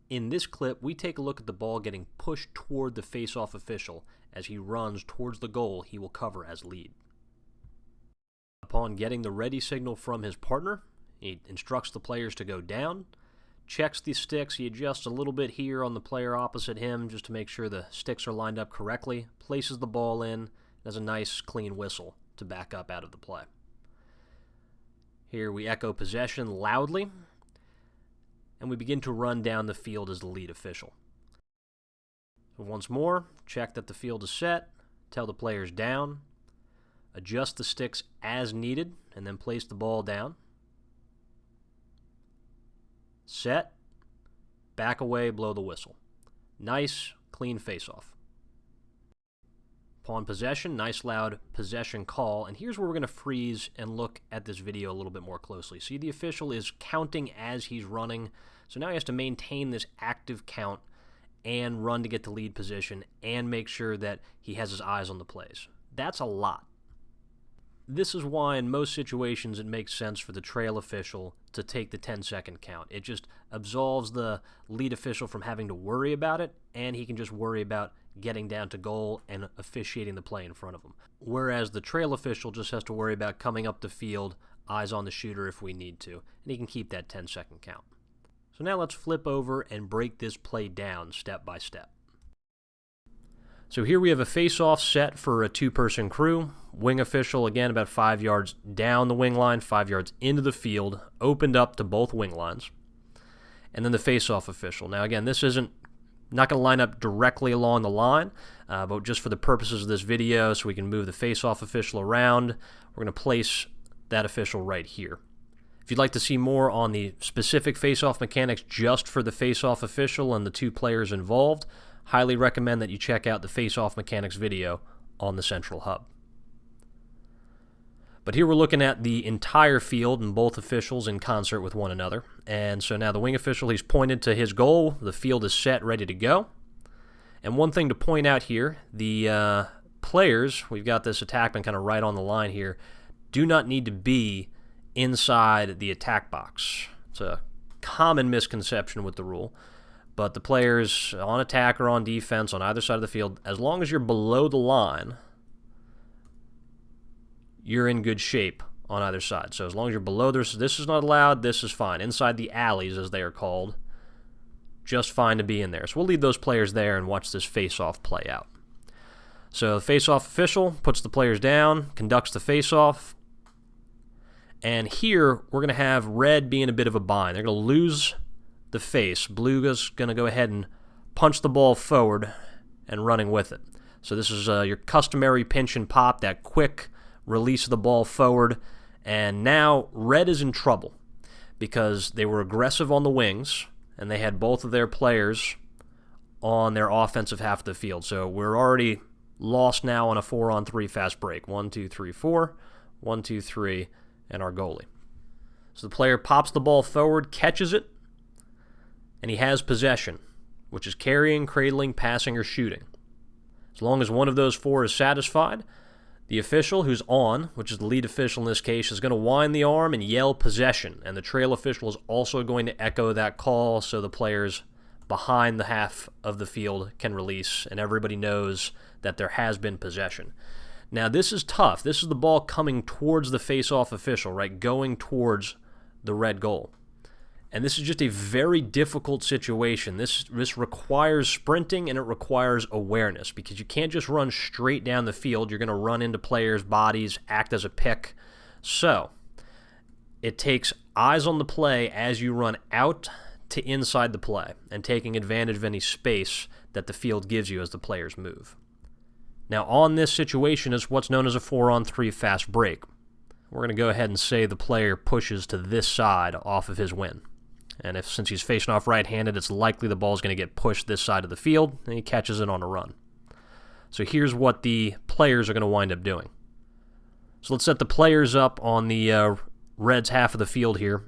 In this clip, we take a look at the ball getting pushed toward the face-off official. As he runs towards the goal, he will cover as lead. Upon getting the ready signal from his partner, he instructs the players to go down, checks the sticks, he adjusts a little bit here on the player opposite him just to make sure the sticks are lined up correctly, places the ball in, has a nice clean whistle to back up out of the play. Here we echo possession loudly, and we begin to run down the field as the lead official. So once more, check that the field is set, tell the players down, adjust the sticks as needed, and then place the ball down. Set, back away, blow the whistle. Nice, clean face-off. Upon possession, nice loud possession call, and here's where we're going to freeze and look at this video a little bit more closely. See, the official is counting as he's running, so now he has to maintain this active count and run to get to lead position and make sure that he has his eyes on the plays. That's a lot. This is why in most situations it makes sense for the trail official to take the 10-second count. It just absolves the lead official from having to worry about it, and he can just worry about getting down to goal and officiating the play in front of him. Whereas the trail official just has to worry about coming up the field, eyes on the shooter if we need to, and he can keep that 10-second count. So now let's flip over and break this play down step by step. So here we have a face-off set for a two-person crew. Wing official, again, about 5 yards down the wing line, 5 yards into the field, opened up to both wing lines. And then the face-off official. Now, again, this isn't not going to line up directly along the line, but just for the purposes of this video, so we can move the face-off official around, we're going to place that official right here. If you'd like to see more on the specific face-off mechanics just for the face-off official and the two players involved, highly recommend that you check out the face-off mechanics video on the Central Hub. But here we're looking at the entire field and both officials in concert with one another. And so now the wing official, he's pointed to his goal. The field is set, ready to go. And one thing to point out here, the players, we've got this attackman kind of right on the line here, do not need to be inside the attack box. It's a common misconception with the rule. But the players on attack or on defense on either side of the field, as long as you're below the line, you're in good shape on either side. So as long as you're below this is not allowed, this is fine. Inside the alleys, as they are called, just fine to be in there. So we'll leave those players there and watch this face-off play out. So the face-off official puts the players down, conducts the face-off, and here we're going to have red being a bit of a bind. They're going to lose the face. Blue is going to go ahead and punch the ball forward and running with it. So this is your customary pinch and pop, that quick release of the ball forward. And now red is in trouble because they were aggressive on the wings and they had both of their players on their offensive half of the field. So we're already lost now on a 4-on-3 fast break. 1, 2, 3, 4. 1, 2, 3, and our goalie. So the player pops the ball forward, catches it, and he has possession, which is carrying, cradling, passing, or shooting. As long as one of those four is satisfied, the official who's on, which is the lead official in this case, is going to wind the arm and yell possession, and the trail official is also going to echo that call so the players behind the half of the field can release, and everybody knows that there has been possession. Now, this is tough. This is the ball coming towards the face-off official, right, going towards the red goal. And this is just a very difficult situation. This requires sprinting and it requires awareness because you can't just run straight down the field. You're going to run into players' bodies, act as a pick. So it takes eyes on the play as you run out to inside the play and taking advantage of any space that the field gives you as the players move. Now on this situation is what's known as a 4-on-3 fast break. We're going to go ahead and say the player pushes to this side off of his win. And since he's facing off right-handed, it's likely the ball's going to get pushed this side of the field, and he catches it on a run. So here's what the players are going to wind up doing. So let's set the players up on the Reds' half of the field here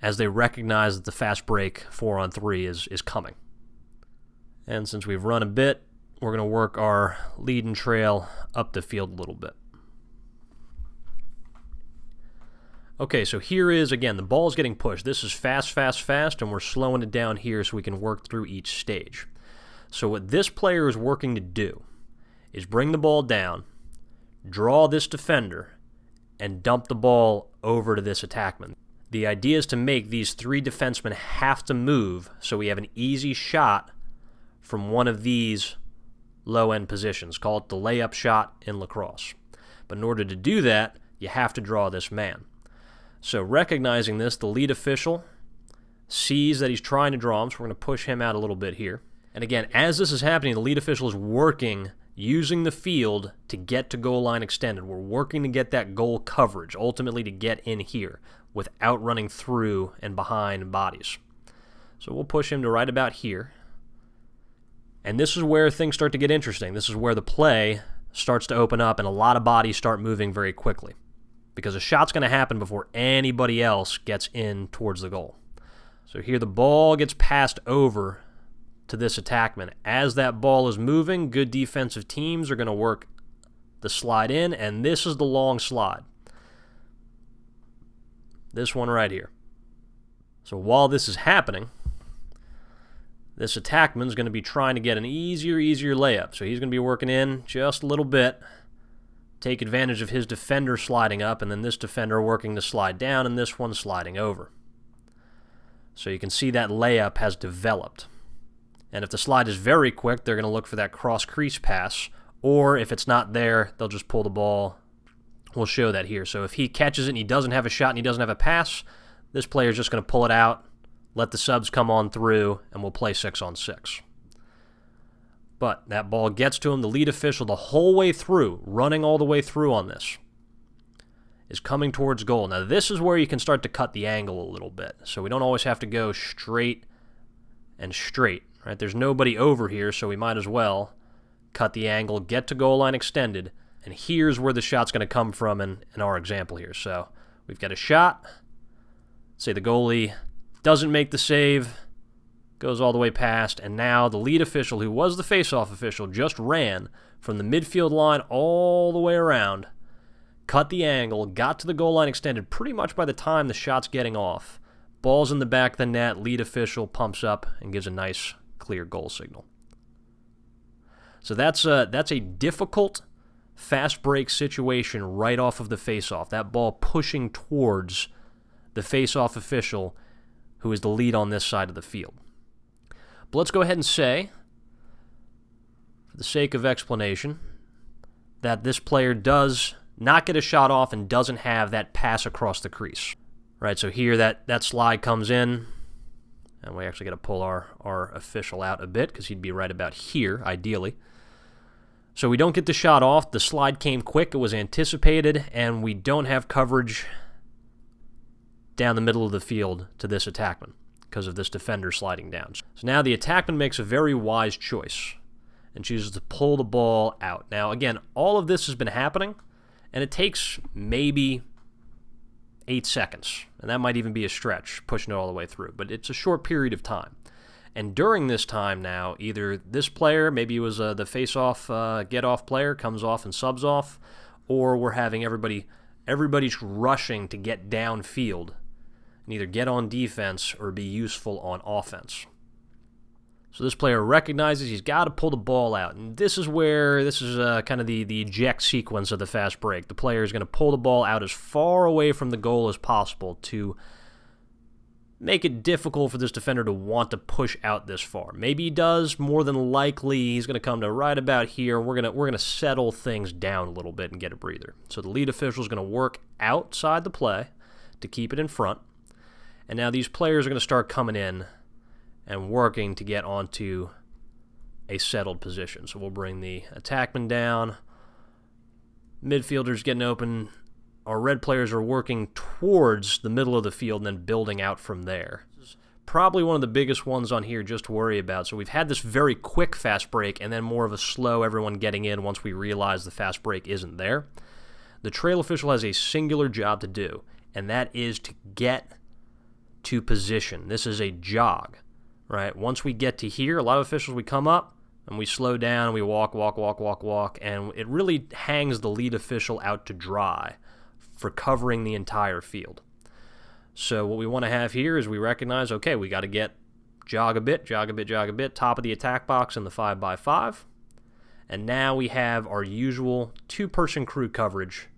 as they recognize that the fast break 4-on-3 is coming. And since we've run a bit, we're going to work our lead and trail up the field a little bit. Okay, so here is, again, the ball is getting pushed. This is fast, fast, fast, and we're slowing it down here so we can work through each stage. So what this player is working to do is bring the ball down, draw this defender, and dump the ball over to this attackman. The idea is to make these three defensemen have to move so we have an easy shot from one of these low-end positions. Call it the layup shot in lacrosse. But in order to do that, you have to draw this man. So recognizing this, the lead official sees that he's trying to draw him, so we're going to push him out a little bit here. And again, as this is happening, the lead official is working, using the field to get to goal line extended. We're working to get that goal coverage, ultimately to get in here without running through and behind bodies. So we'll push him to right about here. And this is where things start to get interesting. This is where the play starts to open up and a lot of bodies start moving very quickly, because a shot's going to happen before anybody else gets in towards the goal. So here the ball gets passed over to this attackman. As that ball is moving, good defensive teams are going to work the slide in, and this is the long slide. This one right here. So while this is happening, this attackman is going to be trying to get an easier layup. So he's going to be working in just a little bit, take advantage of his defender sliding up, and then this defender working to slide down, and this one sliding over. So you can see that layup has developed. And if the slide is very quick, they're going to look for that cross-crease pass, or if it's not there, they'll just pull the ball. We'll show that here. So if he catches it and he doesn't have a shot and he doesn't have a pass, this player is just going to pull it out, let the subs come on through, and we'll play 6-on-6. But that ball gets to him. The lead official the whole way through, running all the way through on this, is coming towards goal. Now this is where you can start to cut the angle a little bit. So we don't always have to go straight and straight. Right? There's nobody over here, so we might as well cut the angle, get to goal line extended, and here's where the shot's going to come from in our example here. So we've got a shot. Say the goalie doesn't make the save, goes all the way past, and now the lead official, who was the face-off official, just ran from the midfield line all the way around, cut the angle, got to the goal line extended pretty much by the time the shot's getting off. Ball's in the back of the net, lead official pumps up and gives a nice, clear goal signal. So that's a difficult fast break situation right off of the face-off. That ball pushing towards the face-off official, who is the lead on this side of the field. But let's go ahead and say, for the sake of explanation, that this player does not get a shot off and doesn't have that pass across the crease. Right, so here that slide comes in, and we actually got to pull our official out a bit because he'd be right about here, ideally. So we don't get the shot off. The slide came quick. It was anticipated, and we don't have coverage down the middle of the field to this attackman because of this defender sliding down. So now the attackman makes a very wise choice and chooses to pull the ball out. Now, again, all of this has been happening, and it takes maybe 8 seconds, and that might even be a stretch, pushing it all the way through, but it's a short period of time. And during this time now, either this player, maybe it was the face-off, get-off player, comes off and subs off, or we're having everybody's rushing to get downfield and either get on defense or be useful on offense. So this player recognizes he's got to pull the ball out, and this is kind of the eject sequence of the fast break. The player is going to pull the ball out as far away from the goal as possible to make it difficult for this defender to want to push out this far. Maybe he does. More than likely, he's going to come to right about here. We're going to settle things down a little bit and get a breather. So the lead official is going to work outside the play to keep it in front, and now these players are going to start coming in and working to get onto a settled position. So we'll bring the attackman down. Midfielders getting open. Our red players are working towards the middle of the field and then building out from there. This is probably one of the biggest ones on here just to worry about. So we've had this very quick fast break and then more of a slow everyone getting in once we realize the fast break isn't there. The trail official has a singular job to do, and that is to get to position. This is a jog. Right? Once we get to here, a lot of officials, we come up and we slow down, and we walk, and it really hangs the lead official out to dry for covering the entire field. So what we want to have here is we recognize, okay, we got to jog a bit, top of the attack box in the 5x5. And now we have our usual two-person crew coverage.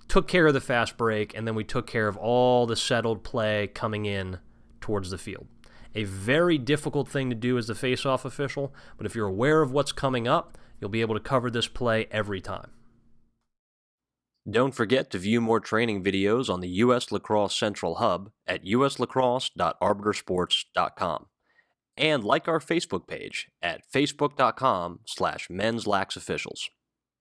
Took care of the fast break, and then we took care of all the settled play coming in towards the field. A very difficult thing to do as the face-off official, but if you're aware of what's coming up, you'll be able to cover this play every time. Don't forget to view more training videos on the U.S. Lacrosse Central Hub at uslacrosse.arbitersports.com. And like our Facebook page at facebook.com/menslaxofficials.